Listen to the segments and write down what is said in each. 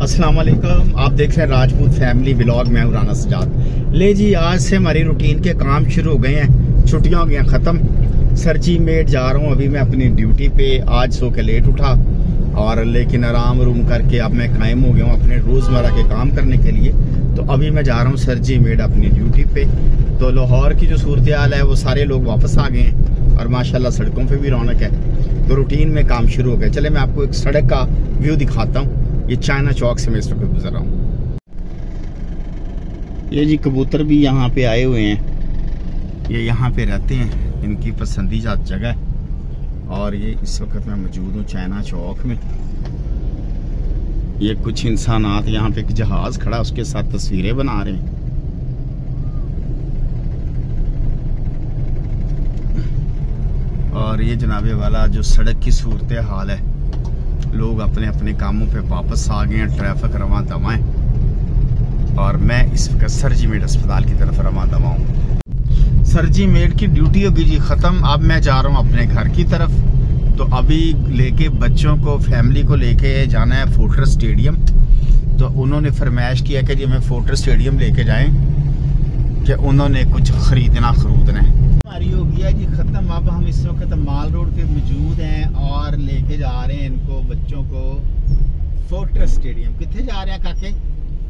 अस्सलाम वालेकुम, आप देख रहे हैं राजपूत फैमिली व्लॉग। मैं हूं राना सजाद। ले जी, आज से हमारी रूटीन के काम शुरू हो गए हैं। छुट्टियां हो गई ख़त्म। सरजी मेट जा रहा हूं अभी मैं अपनी ड्यूटी पे। आज सो के लेट उठा और लेकिन आराम रूम करके अब मैं कायम हो गया हूं अपने रोज़मर्रा के काम करने के लिए। तो अभी मैं जा रहा हूं सरजी मेट अपनी ड्यूटी पे। तो लाहौर की जो सूरत हाल है वो सारे लोग वापस आ गए हैं और माशाल्लाह सड़कों पे भी रौनक है। तो रूटीन में काम शुरू हो गया। चले मैं आपको एक सड़क का व्यू दिखाता हूँ। ये चाइना चौक से मैं इस वक्त गुजर रहा हूँ। ये जी कबूतर भी यहाँ पे आए हुए हैं। ये यहाँ पे रहते हैं, इनकी पसंदीदा जगह है। और ये इस वक्त मैं मौजूद हूँ चाइना चौक में। ये कुछ इंसानात, यहाँ पे एक जहाज खड़ा है उसके साथ तस्वीरें बना रहे हैं। और ये जनाबे वाला जो सड़क की सूरत हाल है, लोग अपने अपने कामों पे वापस आ गए हैं। ट्रैफिक रवां दवा है और मैं इस वक्त सरजी मेट अस्पताल की तरफ रवां दवा हूँ। सरजी मेट की ड्यूटी होगी जी ख़त्म। अब मैं जा रहा हूँ अपने घर की तरफ। तो अभी लेके बच्चों को, फैमिली को लेके जाना है फोर्ट्रेस स्टेडियम। तो उन्होंने फरमाइश किया कि जी हमें फोर्ट्रेस स्टेडियम लेके जाएं कि उन्होंने कुछ खरीदना है। हमारी हो गया जी ख़त्म। अब हम इस वक्त माल रोड पे मौजूद हैं और लेके जा रहे हैं इनको, बच्चों को फोर्ट्रेस स्टेडियम। कितने जा रहे हैं काके?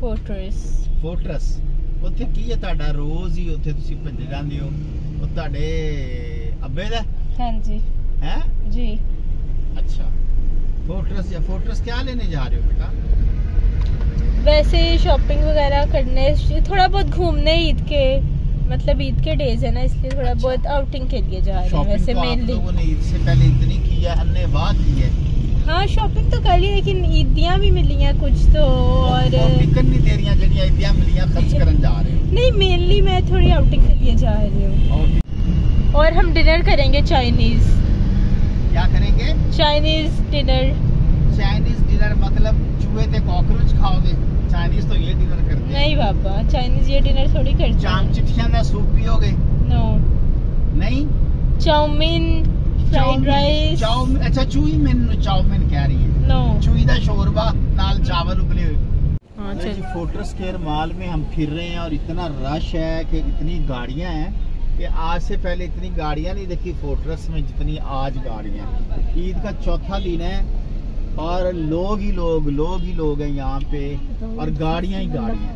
फोर्ट्रेस ਉੱਥੇ ਕੀ ਹੈ ਤੁਹਾਡਾ? ਰੋਜ਼ ਹੀ ਉੱਥੇ ਤੁਸੀਂ ਭੱਜ ਜਾਂਦੇ ਹੋ। ਉਹ ਤੁਹਾਡੇ ਅੱਬੇ ਦਾ? ਹਾਂਜੀ ਹੈ जी। अच्छा, फोर्ट्रेस क्या लेने जा रहे हो बेटा? वैसे शॉपिंग वगैरह करने, थोड़ा बहुत घूमने, ईद के मतलब ईद के डेज है ना, इसलिए थोड़ा बहुत आउटिंग के लिए जा रहे हैं। वैसे मेनली लोगों ने ईद से पहले इतनी की है, हमने बात की है। हाँ, शॉपिंग तो कर ली लेकिन ईदियाँ भी मिली हैं कुछ तो। और टिकट नहीं दे रही जड़ियाँ ईदियाँ मिली हैं, खर्च करने जा रहे हो? नहीं, मेनली मैं थोड़ी आउटिंग के लिए जा रही हूँ। और हम डिनर करेंगे चाइनीज। क्या करेंगे? चाइनीज डिनर मतलब चूहे थे कॉकरोच खाओगे? चाइनीज तो ये डिनर करते हैं। नहीं बाबा, चाइनीज ये डिनर थोड़ी करते हैं। चाम चिट्ठियां का सूप पियोगे? नो नहीं। Chow mein, fried rice. अच्छा, चाउमीन कह रही है? नो, चूई दा शोरबा नाल चावल उबले हुए। हाँ, चलिए फोर्ट्रेस केयर मॉल में हम फिर रहे हैं और इतना रश है कि इतनी गाड़ियां हैं कि आज से पहले इतनी गाड़ियां नहीं देखी फोर्ट्रेस में जितनी आज गाड़ियां। ईद का चौथा दिन है और लोग ही लोग हैं यहाँ पे और गाड़ियां ही गाड़ियां।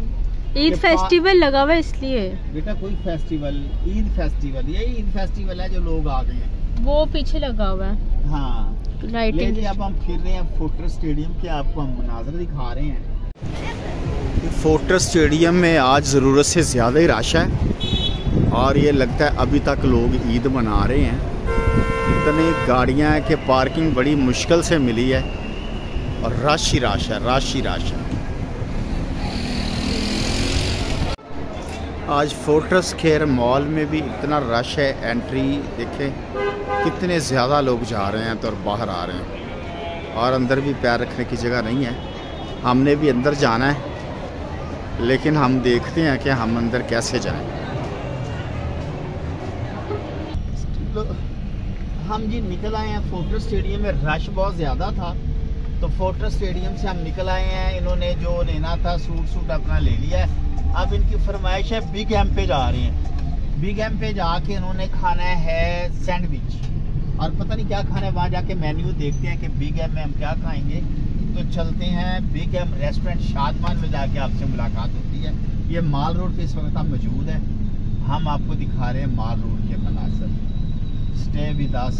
ईद फेस्टिवल लगा हुआ इसलिए बेटा। कोई फेस्टिवल? ईद फेस्टिवल, यही ईद फेस्टिवल है जो लोग आ गए हैं। वो पीछे लगा हुआ है। हाँ, लाइटिंग। अब हम फिर रहे हैं फोर्ट्रेस स्टेडियम के, आपको हम मनाज़र दिखा रहे हैं। फोर्ट्रेस स्टेडियम में आज ज़रूरत से ज़्यादा ही रश है और ये लगता है अभी तक लोग ईद मना रहे हैं। इतनी गाड़ियां हैं कि पार्किंग बड़ी मुश्किल से मिली है और रश ही रश है। आज फोर्ट्रेस केयर मॉल में भी इतना रश है। एंट्री देखें कितने ज़्यादा लोग जा रहे हैं तो और बाहर आ रहे हैं और अंदर भी पैर रखने की जगह नहीं है। हमने भी अंदर जाना है लेकिन हम देखते हैं कि हम अंदर कैसे जाएं। हम जी निकल आए हैं फोर्ट्रेस स्टेडियम में। रश बहुत ज़्यादा था तो फोर्ट्रेस स्टेडियम से हम निकल आए हैं। इन्होंने जो लेना था सूट अपना ले लिया है। अब इनकी फरमाइश है बिग एम पे जा रहे हैं। बिग एम पे जाके इन्होंने खाना है सैंडविच और पता नहीं क्या खाना है। वहाँ जाके मेन्यू देखते हैं कि बिग एम में हम क्या खाएंगे। तो चलते हैं बिग एम रेस्टोरेंट शादमान में, जाके आपसे मुलाकात होती है। ये माल रोड पे इस वक्त हम मौजूद है। हम आपको दिखा रहे हैं माल रोड के मनाज़र। Stay with us.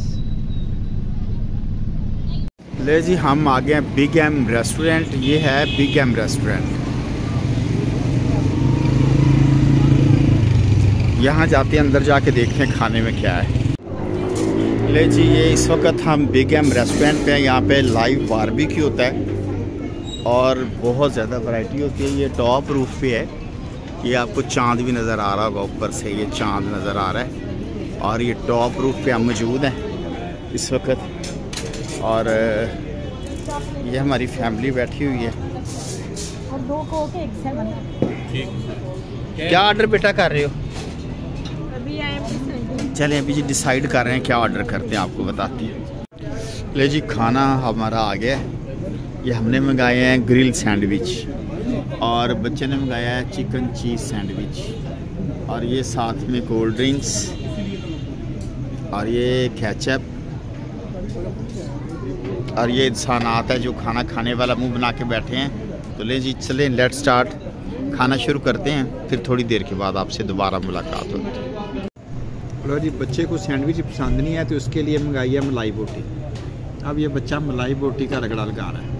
ले जी, हम आ गए हैं बिग एम रेस्टोरेंट। ये है बिग एम रेस्टोरेंट। यहाँ जाते हैं, अंदर जाके देखते हैं खाने में क्या है। ले जी, ये इस वक्त हम बिग एम रेस्टोरेंट पे हैं। यहाँ पे लाइव बारबेक्यू होता है और बहुत ज़्यादा वैरायटी होती है। ये टॉप रूफ पे है। ये आपको चांद भी नज़र आ रहा होगा, ऊपर से ये चांद नज़र आ रहा है। और ये टॉप रूफ पे हम मौजूद हैं इस वक्त और ये हमारी फैमिली बैठी हुई है। क्या ऑर्डर बेटा कर रहे हो? चलें अभी जी डिसाइड कर रहे हैं क्या ऑर्डर करते हैं, आपको बताती हैं। ले जी, खाना हमारा आ गया है। ये हमने मंगाए हैं ग्रिल सैंडविच और बच्चे ने मंगाया है चिकन चीज़ सैंडविच और ये साथ में कोल्ड ड्रिंक्स और ये केचप और ये इंसानात है जो खाना खाने वाला मुंह बना के बैठे हैं। तो ले जी चलें, लेट स्टार्ट, खाना शुरू करते हैं, फिर थोड़ी देर के बाद आपसे दोबारा मुलाकात होती है। लो जी, बच्चे को सैंडविच पसंद नहीं है तो उसके लिए मंगाई है मलाई बोटी। अब ये बच्चा मलाई बोटी का रगड़ा लगा रहा है।